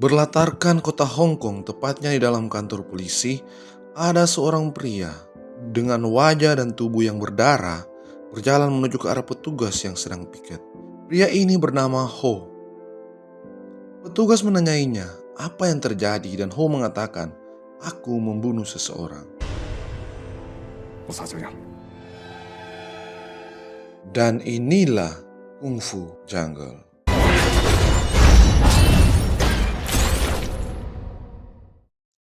Berlatarkan kota Hong Kong, tepatnya di dalam kantor polisi, ada seorang pria dengan wajah dan tubuh yang berdarah berjalan menuju ke arah petugas yang sedang piket. Pria ini bernama Ho. Petugas menanyainya apa yang terjadi dan Ho mengatakan, "Aku membunuh seseorang." Dan inilah Kung Fu Jungle.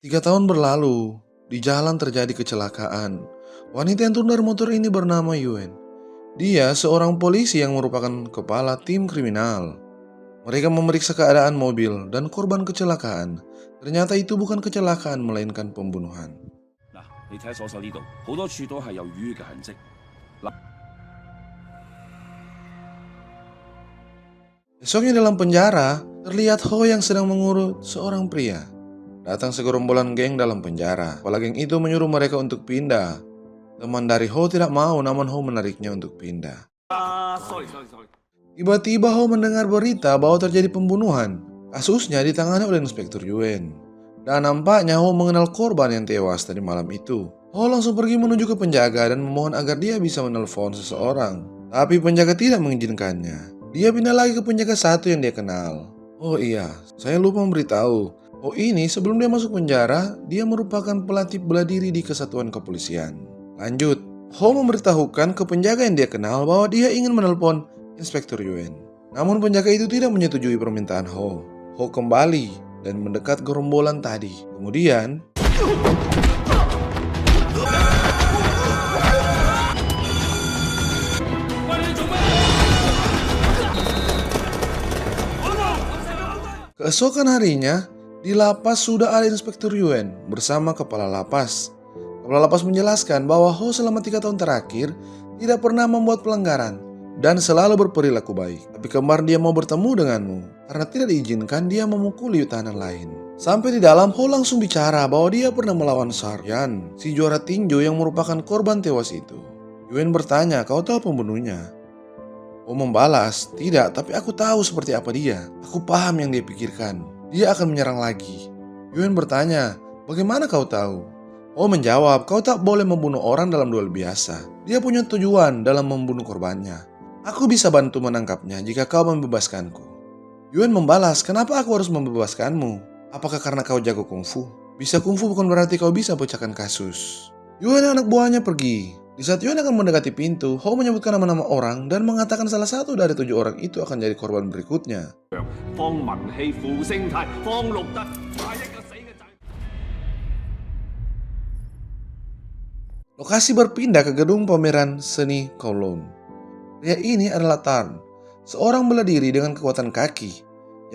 Tiga tahun berlalu, di jalan terjadi kecelakaan. Wanita yang turun dari motor ini bernama Yuen. Dia seorang polisi yang merupakan kepala tim kriminal. Mereka memeriksa keadaan mobil dan korban kecelakaan. Ternyata itu bukan kecelakaan melainkan pembunuhan. Besoknya dalam penjara, terlihat Ho yang sedang mengurut seorang pria. Datang segerombolan geng dalam penjara. Kepala geng itu menyuruh mereka untuk pindah. Teman dari Ho tidak mau, namun Ho menariknya untuk pindah. Tiba-tiba Ho mendengar berita bahwa terjadi pembunuhan. Kasusnya ditangani oleh Inspektur Yuen. Dan nampaknya Ho mengenal korban yang tewas tadi malam itu. Ho langsung pergi menuju ke penjaga dan memohon agar dia bisa menelpon seseorang. Tapi penjaga tidak mengizinkannya. Dia pindah lagi ke penjaga satu yang dia kenal. Oh iya, saya lupa memberitahu. Oh ini sebelum dia masuk penjara, dia merupakan pelatih bela diri di kesatuan kepolisian. Lanjut, Ho memberitahukan ke penjaga yang dia kenal bahwa dia ingin menelpon Inspektur Yuen. Namun penjaga itu tidak menyetujui permintaan Ho. Ho kembali dan mendekat gerombolan tadi. Kemudian, keesokan harinya, di lapas sudah ada Inspektur Yuen bersama kepala lapas. Kepala lapas menjelaskan bahwa Ho selama 3 tahun terakhir tidak pernah membuat pelanggaran dan selalu berperilaku baik. Tapi kemarin dia mau bertemu denganmu karena tidak diizinkan dia memukuli tahanan lain. Sampai di dalam, Ho langsung bicara bahwa dia pernah melawan Saryan, si juara tinju yang merupakan korban tewas itu. Yuen bertanya, "Kau tahu pembunuhnya?" Ho membalas, "Tidak, tapi aku tahu seperti apa dia. Aku paham yang dia pikirkan. Dia akan menyerang lagi." Yuen bertanya, "Bagaimana kau tahu?" Ho menjawab, "Kau tak boleh membunuh orang dalam duel biasa. Dia punya tujuan dalam membunuh korbannya. Aku bisa bantu menangkapnya jika kau membebaskanku." Yuen membalas, "Kenapa aku harus membebaskanmu? Apakah karena kau jago kungfu? Bisa kungfu bukan berarti kau bisa pecahkan kasus." Yuen dan anak buahnya pergi. Di saat Yuen akan mendekati pintu, Ho menyebutkan nama-nama orang dan mengatakan salah satu dari 7 orang itu akan jadi korban berikutnya. Lokasi berpindah ke gedung pameran seni Kowloon. Pria ini adalah Tarn, seorang bela diri dengan kekuatan kaki,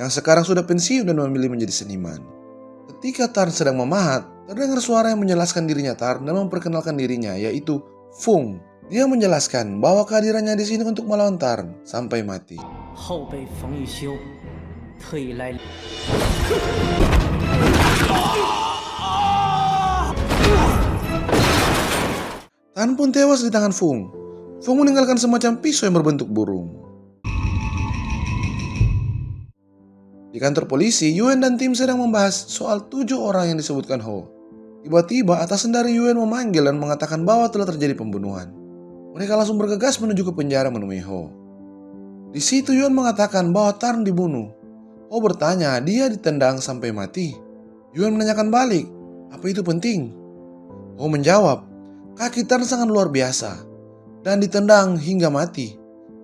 yang sekarang sudah pensiun dan memilih menjadi seniman. Ketika Tarn sedang memahat, terdengar suara yang menjelaskan dirinya Tarn dan memperkenalkan dirinya, yaitu Fung. Dia menjelaskan bahwa kehadirannya di sini untuk melawan Tarn sampai mati. Tan pun tewas di tangan Fung. Fung meninggalkan semacam pisau yang berbentuk burung. Di kantor polisi, Yuen dan tim sedang membahas soal 7 orang yang disebutkan Ho. Tiba-tiba atasan dari Yuen memanggil dan mengatakan bahwa telah terjadi pembunuhan. Mereka langsung bergegas menuju ke penjara menemui Ho. Di situ Yuen mengatakan bahwa Tarn dibunuh. Ho bertanya, dia ditendang sampai mati. Yuen menanyakan balik, apa itu penting? Ho menjawab, kaki Tarn sangat luar biasa dan ditendang hingga mati.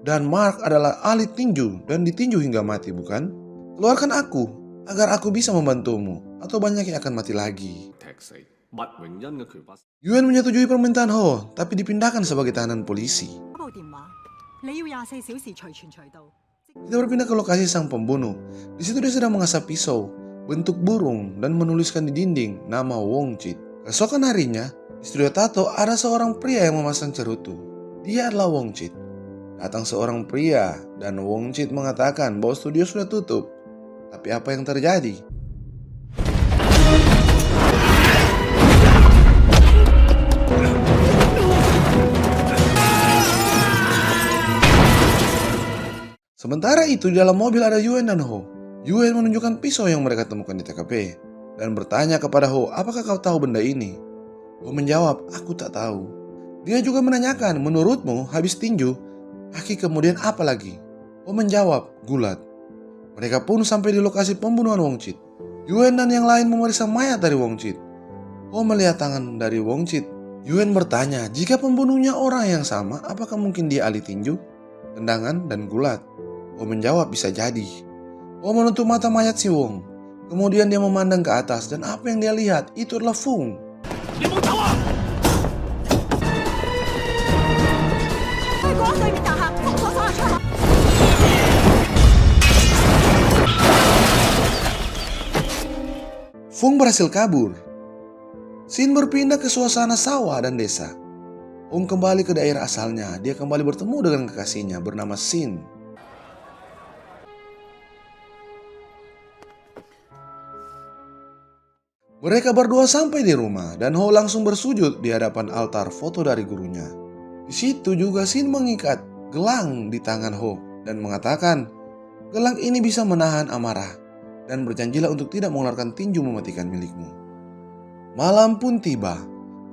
Dan Mark adalah ahli tinju dan ditinju hingga mati, bukan? Keluarkan aku agar aku bisa membantumu atau banyak yang akan mati lagi. Yuen menyetujui permintaan Ho, tapi dipindahkan sebagai tahanan polisi. Kita berpindah ke lokasi sang pembunuh. Di situ dia sedang mengasah pisau bentuk burung dan menuliskan di dinding nama Wong Chit. Keesokan harinya, di studio tato ada seorang pria yang memasang cerutu. Dia adalah Wong Chit. Datang seorang pria dan Wong Chit mengatakan bahwa studio sudah tutup. Tapi apa yang terjadi? Sementara itu di dalam mobil ada Yuen dan Ho. Yuen menunjukkan pisau yang mereka temukan di TKP dan bertanya kepada Ho, apakah kau tahu benda ini? Ho menjawab, aku tak tahu. Dia juga menanyakan, menurutmu habis tinju, kaki kemudian apa lagi? Ho menjawab, gulat. Mereka pun sampai di lokasi pembunuhan Wong Chit. Yuen dan yang lain memeriksa mayat dari Wong Chit. Ho melihat tangan dari Wong Chit. Yuen bertanya, jika pembunuhnya orang yang sama, apakah mungkin dia ahli tinju, tendangan, dan gulat? Ho menjawab, bisa jadi. Ho menutup mata mayat si Wong. Kemudian dia memandang ke atas dan apa yang dia lihat itu adalah Fung. Fung berhasil kabur. Sin berpindah ke suasana sawah dan desa. Fung kembali ke daerah asalnya. Dia kembali bertemu dengan kekasihnya bernama Sin. Mereka berdua sampai di rumah dan Ho langsung bersujud di hadapan altar foto dari gurunya. Di situ juga Sin mengikat gelang di tangan Ho dan mengatakan, gelang ini bisa menahan amarah dan berjanjilah untuk tidak mengeluarkan tinju mematikan milikmu. Malam pun tiba.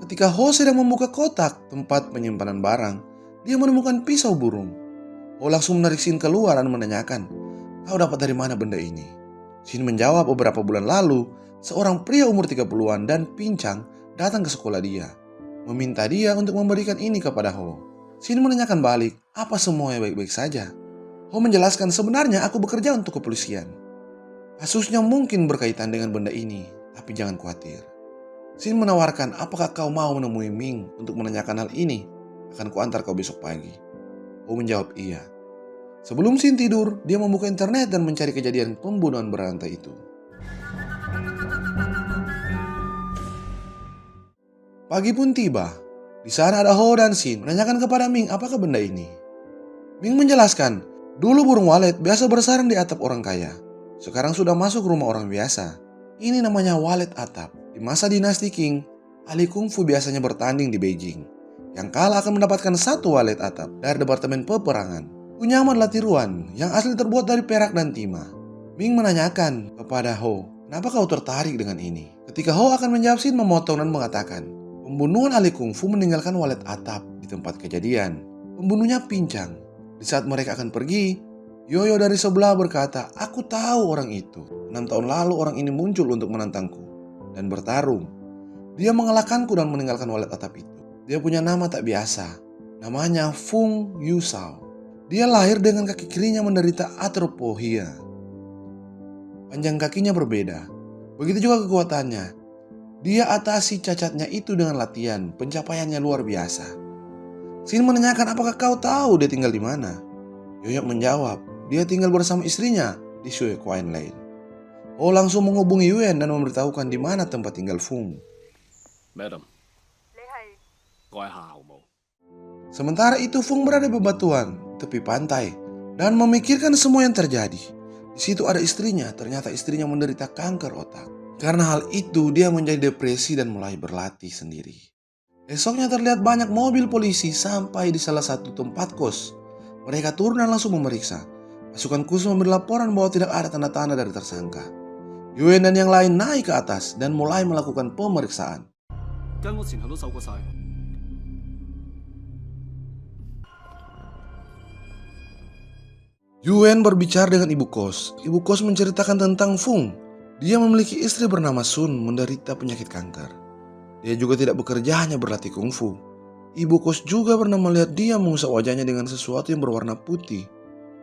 Ketika Ho sedang membuka kotak tempat penyimpanan barang, dia menemukan pisau burung. Ho langsung menarik Sin keluar dan menanyakan, kau dapat dari mana benda ini? Sin menjawab, beberapa bulan lalu, seorang pria umur 30-an dan pincang datang ke sekolah dia, meminta dia untuk memberikan ini kepada Ho. Sin menanyakan balik, apa semuanya baik-baik saja? Ho menjelaskan, sebenarnya aku bekerja untuk kepolisian. Kasusnya mungkin berkaitan dengan benda ini, tapi jangan khawatir. Sin menawarkan, apakah kau mau menemui Ming untuk menanyakan hal ini? Akan kuantar kau besok pagi. Ho menjawab iya. Sebelum Sin tidur, dia membuka internet dan mencari kejadian pembunuhan berantai itu. Pagi pun tiba. Di sana ada Ho dan Sin menanyakan kepada Ming apakah benda ini. Ming menjelaskan, dulu burung walet biasa bersarang di atap orang kaya. Sekarang sudah masuk rumah orang biasa. Ini namanya walet atap. Di masa dinasti Qing, ahli kungfu biasanya bertanding di Beijing. Yang kalah akan mendapatkan satu walet atap dari departemen peperangan. Punyaman adalah tiruan yang asli terbuat dari perak dan timah. Ming menanyakan kepada Ho, kenapa kau tertarik dengan ini? Ketika Ho akan menjawab, Sin memotong dan mengatakan, pembunuhan ahli kungfu meninggalkan walet atap di tempat kejadian. Pembunuhnya pincang. Di saat mereka akan pergi, Yoyo dari sebelah berkata, aku tahu orang itu. 6 tahun lalu orang ini muncul untuk menantangku dan bertarung. Dia mengalahkanku dan meninggalkan walet atap itu. Dia punya nama tak biasa. Namanya Fung Yusao. Dia lahir dengan kaki kirinya menderita atropohia. Panjang kakinya berbeda. Begitu juga kekuatannya. Dia atasi cacatnya itu dengan latihan. Pencapaiannya luar biasa. Sin menanyakan, apakah kau tahu dia tinggal di mana? Yoyok menjawab, dia tinggal bersama istrinya di Shui Quan Lane. Ho langsung menghubungi Yuen dan memberitahukan di mana tempat tinggal Fung. Madam, Sementara itu Fung berada di bebatuan tepi pantai dan memikirkan semua yang terjadi. Di situ ada istrinya, ternyata istrinya menderita kanker otak. Karena hal itu dia menjadi depresi dan mulai berlatih sendiri. Esoknya terlihat banyak mobil polisi sampai di salah satu tempat kos. Mereka turun dan langsung memeriksa. Pasukan khusus memberi laporan bahwa tidak ada tanda-tanda dari tersangka. Yuen dan yang lain naik ke atas dan mulai melakukan pemeriksaan. Yuen berbicara dengan ibu kos. Ibu kos menceritakan tentang Fung. Dia memiliki istri bernama Sun menderita penyakit kanker. Dia juga tidak bekerja, hanya berlatih kungfu. Ibu kos juga pernah melihat dia mengusap wajahnya dengan sesuatu yang berwarna putih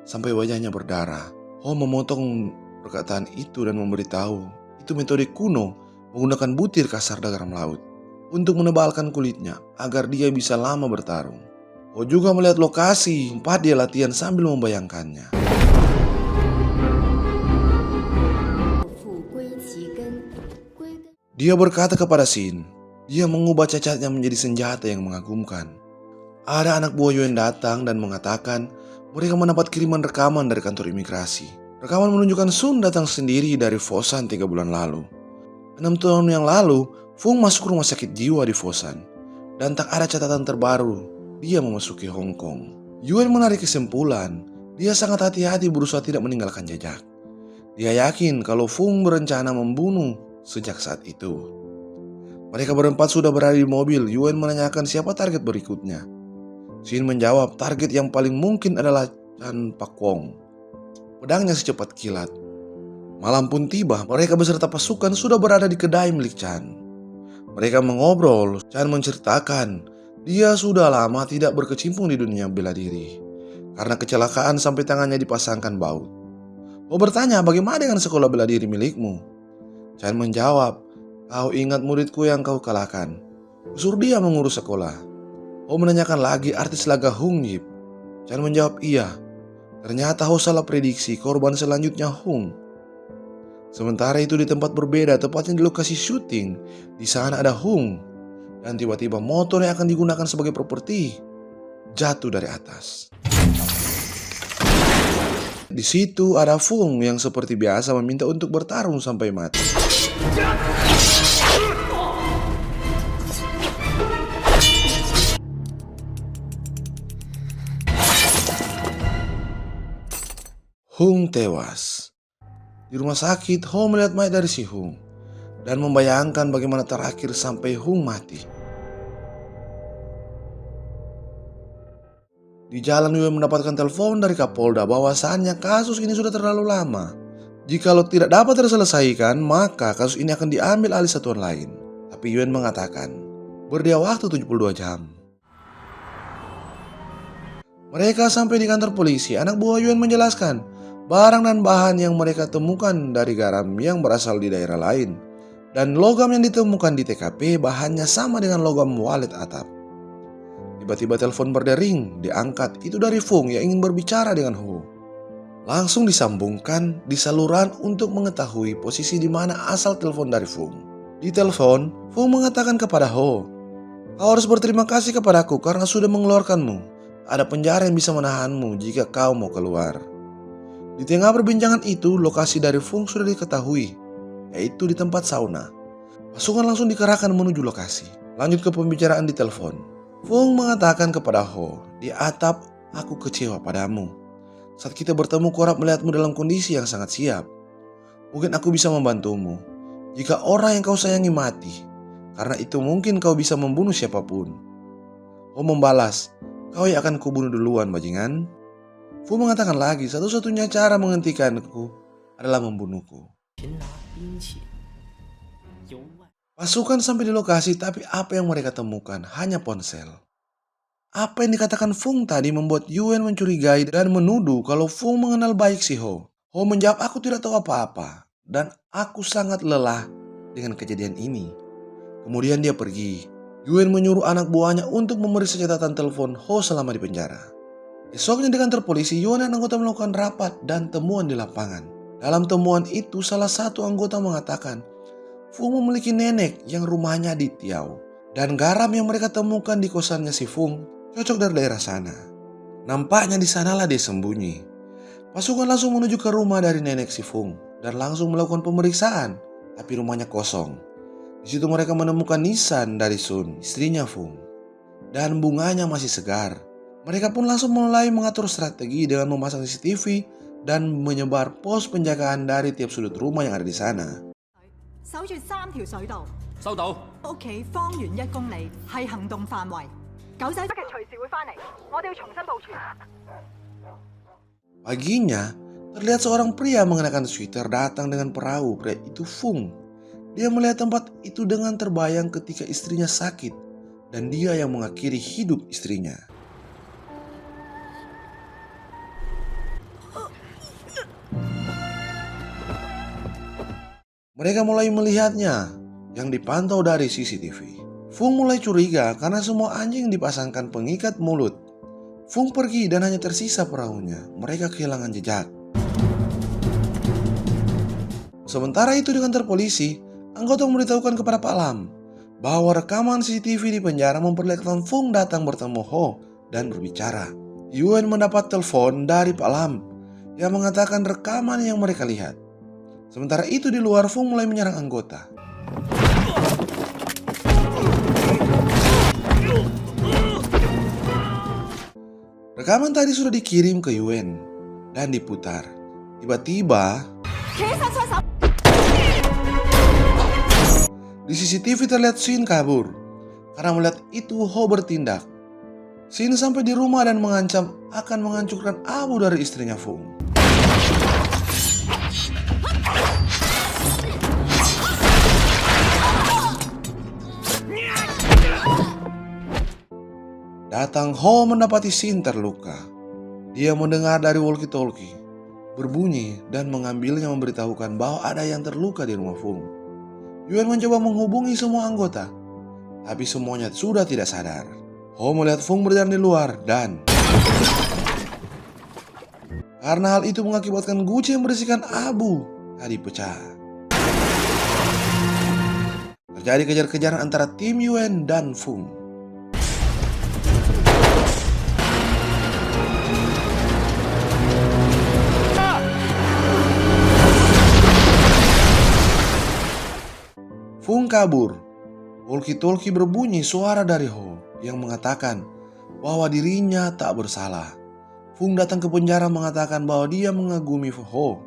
sampai wajahnya berdarah. Ho memotong perkataan itu dan memberitahu itu metode kuno menggunakan butir kasar garam laut untuk menebalkan kulitnya agar dia bisa lama bertarung. Ho juga melihat lokasi tempat dia latihan sambil membayangkannya. Dia berkata kepada Sin, dia mengubah cacatnya menjadi senjata yang mengagumkan. Ada anak buah Yuen datang dan mengatakan mereka mendapat kiriman rekaman dari kantor imigrasi. Rekaman menunjukkan Sun datang sendiri dari Fosan 3 bulan lalu. 6 tahun yang lalu, Fung masuk rumah sakit jiwa di Fosan. Dan tak ada catatan terbaru, dia memasuki Hong Kong. Yuen menarik kesimpulan, dia sangat hati-hati berusaha tidak meninggalkan jejak. Dia yakin kalau Fung berencana membunuh sejak saat itu. Mereka berempat sudah berada di mobil. Yuan menanyakan siapa target berikutnya. Shin menjawab target yang paling mungkin adalah Chan Pak Wong. Pedangnya secepat kilat. Malam pun tiba, mereka beserta pasukan sudah berada di kedai milik Chan. Mereka mengobrol. Chan menceritakan dia sudah lama tidak berkecimpung di dunia bela diri karena kecelakaan sampai tangannya dipasangkan baut. Ho bertanya, bagaimana dengan sekolah bela diri milikmu? Chan menjawab, kau ingat muridku yang kau kalahkan? Suruh dia mengurus sekolah. Ho menanyakan lagi artis laga Hung Yip. Chan menjawab iya. Ternyata Ho salah prediksi korban selanjutnya Hung. Sementara itu di tempat berbeda, tepatnya di lokasi syuting, di sana ada Hung. Dan tiba-tiba motor yang akan digunakan sebagai properti jatuh dari atas. Di situ ada Fung yang seperti biasa meminta untuk bertarung sampai mati. Hung tewas. Di rumah sakit, Ho melihat mayat dari si Hung dan membayangkan bagaimana terakhir sampai Hung mati. Di jalan Yuen mendapatkan telepon dari Kapolda bahwasannya kasus ini sudah terlalu lama. Jikalau tidak dapat terselesaikan, maka kasus ini akan diambil alih satuan lain. Tapi Yuen mengatakan, berdia waktu 72 jam. Mereka sampai di kantor polisi. Anak buah Yuen menjelaskan barang dan bahan yang mereka temukan dari garam yang berasal di daerah lain. Dan logam yang ditemukan di TKP bahannya sama dengan logam walet atap. Tiba-tiba telepon berdering, diangkat. Itu dari Fung yang ingin berbicara dengan Ho. Langsung disambungkan di saluran untuk mengetahui posisi di mana asal telepon dari Fung. Di telepon, Fung mengatakan kepada Ho, kau harus berterima kasih kepadaku karena sudah mengeluarkanmu. Ada penjara yang bisa menahanmu jika kau mau keluar. Di tengah perbincangan itu, lokasi dari Fung sudah diketahui, yaitu di tempat sauna. Pasukan langsung dikerahkan menuju lokasi. Lanjut ke pembicaraan di telepon. Fung mengatakan kepada Ho, di atap, aku kecewa padamu. Saat kita bertemu, korap melihatmu dalam kondisi yang sangat siap. Mungkin aku bisa membantumu. Jika orang yang kau sayangi mati, karena itu mungkin kau bisa membunuh siapapun. Ho membalas, kau yang akan kubunuh duluan, bajingan. Fu mengatakan lagi, satu-satunya cara menghentikanku adalah membunuhku. Pasukan sampai di lokasi, tapi apa yang mereka temukan hanya ponsel. Apa yang dikatakan Fung tadi membuat Yuen mencurigai dan menuduh kalau Fung mengenal baik si Ho. Ho menjawab, aku tidak tahu apa-apa dan aku sangat lelah dengan kejadian ini. Kemudian dia pergi. Yuen menyuruh anak buahnya untuk memeriksa catatan telepon Ho selama di penjara. Esoknya di kantor polisi, Yuan dan anggota melakukan rapat dan temuan di lapangan. Dalam temuan itu, salah satu anggota mengatakan, Fung memiliki nenek yang rumahnya di Tiao. Dan garam yang mereka temukan di kosannya si Fung cocok dari daerah sana. Nampaknya di sanalah dia sembunyi. Pasukan langsung menuju ke rumah dari nenek si Fung dan langsung melakukan pemeriksaan, tapi rumahnya kosong. Di situ mereka menemukan nisan dari Sun, istrinya Fung. Dan bunganya masih segar. Mereka pun langsung mulai mengatur strategi dengan memasang CCTV dan menyebar pos penjagaan dari tiap sudut rumah yang ada di sana. Paginya, terlihat seorang pria mengenakan sweater datang dengan perahu. Pria itu Fung. Dia melihat tempat itu dengan terbayang ketika istrinya sakit dan dia yang mengakhiri hidup istrinya. Mereka mulai melihatnya yang dipantau dari CCTV. Fung mulai curiga karena semua anjing dipasangkan pengikat mulut. Fung pergi dan hanya tersisa perahunya. Mereka kehilangan jejak. Sementara itu di kantor polisi, anggota memberitahukan kepada Pak Lam bahwa rekaman CCTV di penjara memperlihatkan Fung datang bertemu Ho dan berbicara. Yuen mendapat telepon dari Pak Lam yang mengatakan rekaman yang mereka lihat. Sementara itu di luar, Fung mulai menyerang anggota. Rekaman tadi sudah dikirim ke Yuen dan diputar. Tiba-tiba Di CCTV terlihat Shin kabur. Karena melihat itu, Ho bertindak. Shin sampai di rumah dan mengancam akan menghancurkan abu dari istrinya Fung. Datang Ho mendapati Shin terluka. Dia mendengar dari walkie-talkie berbunyi dan mengambilnya memberitahukan bahwa ada yang terluka di rumah Fung. Yuan mencoba menghubungi semua anggota, tapi semuanya sudah tidak sadar. Ho melihat Fung berjalan di luar dan karena hal itu mengakibatkan guci yang berisikan abu tadi pecah. Terjadi kejar-kejaran antara tim Yuan dan Fung. Fung kabur. Walkie-talkie berbunyi suara dari Ho yang mengatakan bahwa dirinya tak bersalah. Fung datang ke penjara mengatakan bahwa dia mengagumi Ho,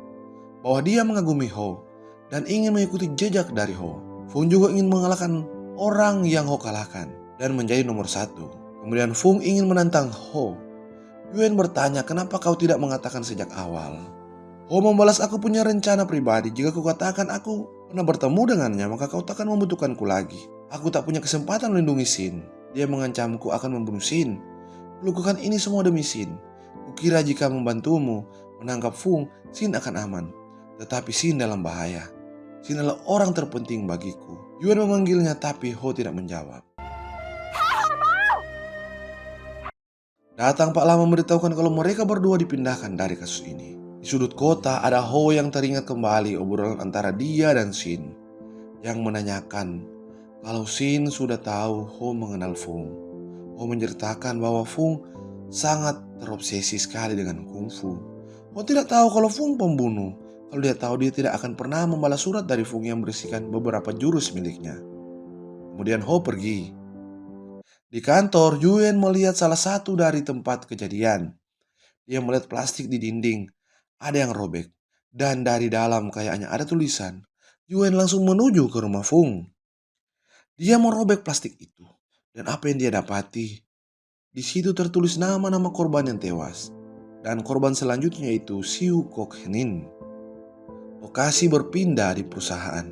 dan ingin mengikuti jejak dari Ho. Fung juga ingin mengalahkan orang yang Ho kalahkan dan menjadi nomor 1. Kemudian Fung ingin menantang Ho. Yuan bertanya, kenapa kau tidak mengatakan sejak awal? Ho membalas, aku punya rencana pribadi. Jika kau katakan aku pernah bertemu dengannya, maka kau takkan membutuhkanku lagi. Aku tak punya kesempatan melindungi Shin. Dia mengancamku akan membunuh Shin. Kulakukan ini semua demi Shin. Kukira jika membantumu menangkap Fung, Shin akan aman. Tetapi Shin dalam bahaya. Shin adalah orang terpenting bagiku. Yuan memanggilnya tapi Ho tidak menjawab. Datang Pak Lam memberitahukan kalau mereka berdua dipindahkan dari kasus ini. Di sudut kota ada Ho yang teringat kembali obrolan antara dia dan Shin, yang menanyakan kalau Shin sudah tahu Ho mengenal Fung. Ho menceritakan bahwa Fung sangat terobsesi sekali dengan kungfu. Ho tidak tahu kalau Fung pembunuh. Kalau dia tahu, dia tidak akan pernah membalas surat dari Fung yang berisikan beberapa jurus miliknya. Kemudian Ho pergi. Di kantor, Yuan melihat salah satu dari tempat kejadian. Dia melihat plastik di dinding. Ada yang robek, dan dari dalam kayaknya ada tulisan. Yuan langsung menuju ke rumah Fung. Dia merobek plastik itu, dan apa yang dia dapati? Di situ tertulis nama-nama korban yang tewas, dan korban selanjutnya itu Siu Kok Henin. Lokasi berpindah di perusahaan.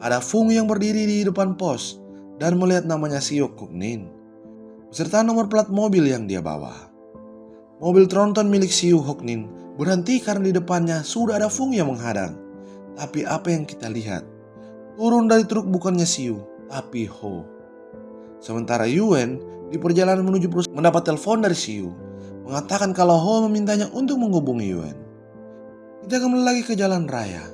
Ada Fung yang berdiri di depan pos dan melihat namanya Siu Kok Henin, beserta nomor plat mobil yang dia bawa. Mobil tronton milik Siu Kok Henin berhenti karena di depannya sudah ada Fung yang menghadang. Tapi apa yang kita lihat? Turun dari truk bukannya Siu, tapi Ho. Sementara Yuan di perjalanan menuju perusahaan mendapat telepon dari Siu, mengatakan kalau Ho memintanya untuk menghubungi Yuan. Kita kembali lagi ke jalan raya.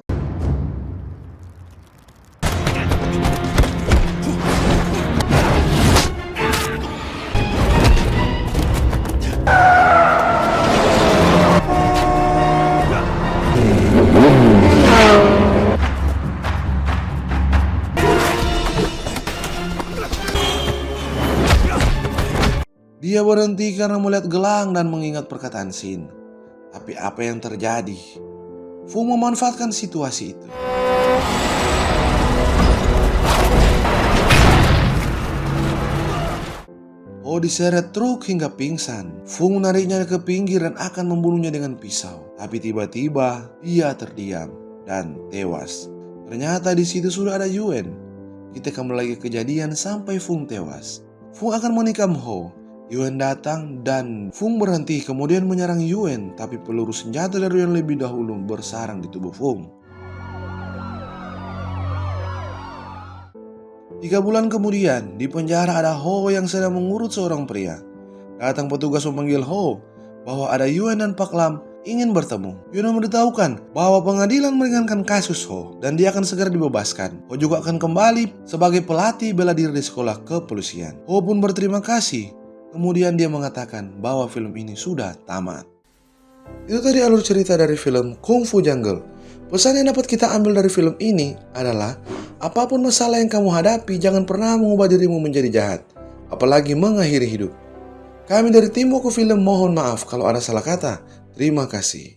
Dia berhenti karena melihat gelang dan mengingat perkataan Shin. Tapi apa yang terjadi? Fung memanfaatkan situasi itu. Ho diseret truk hingga pingsan. Fung menariknya ke pinggir dan akan membunuhnya dengan pisau. Tapi tiba-tiba dia terdiam dan tewas. Ternyata di situ sudah ada Yuan. Kita kembali lagi ke kejadian sampai Fung tewas. Fung akan menikam Ho. Yuan datang dan Fung berhenti kemudian menyerang Yuan, tapi peluru senjata dari Yuan lebih dahulu bersarang di tubuh Fung. 3 bulan kemudian, di penjara ada Ho yang sedang mengurut seorang pria. Datang petugas memanggil Ho bahwa ada Yuan dan Pak Lam ingin bertemu. Yuan memberitahukan bahwa pengadilan meringankan kasus Ho dan dia akan segera dibebaskan. Ho juga akan kembali sebagai pelatih bela diri di sekolah kepolisian. Ho pun berterima kasih. Kemudian dia mengatakan bahwa film ini sudah tamat. Itu tadi alur cerita dari film Kung Fu Jungle. Pesan yang dapat kita ambil dari film ini adalah apapun masalah yang kamu hadapi, jangan pernah mengubah dirimu menjadi jahat, apalagi mengakhiri hidup. Kami dari tim Woko Film mohon maaf kalau ada salah kata. Terima kasih.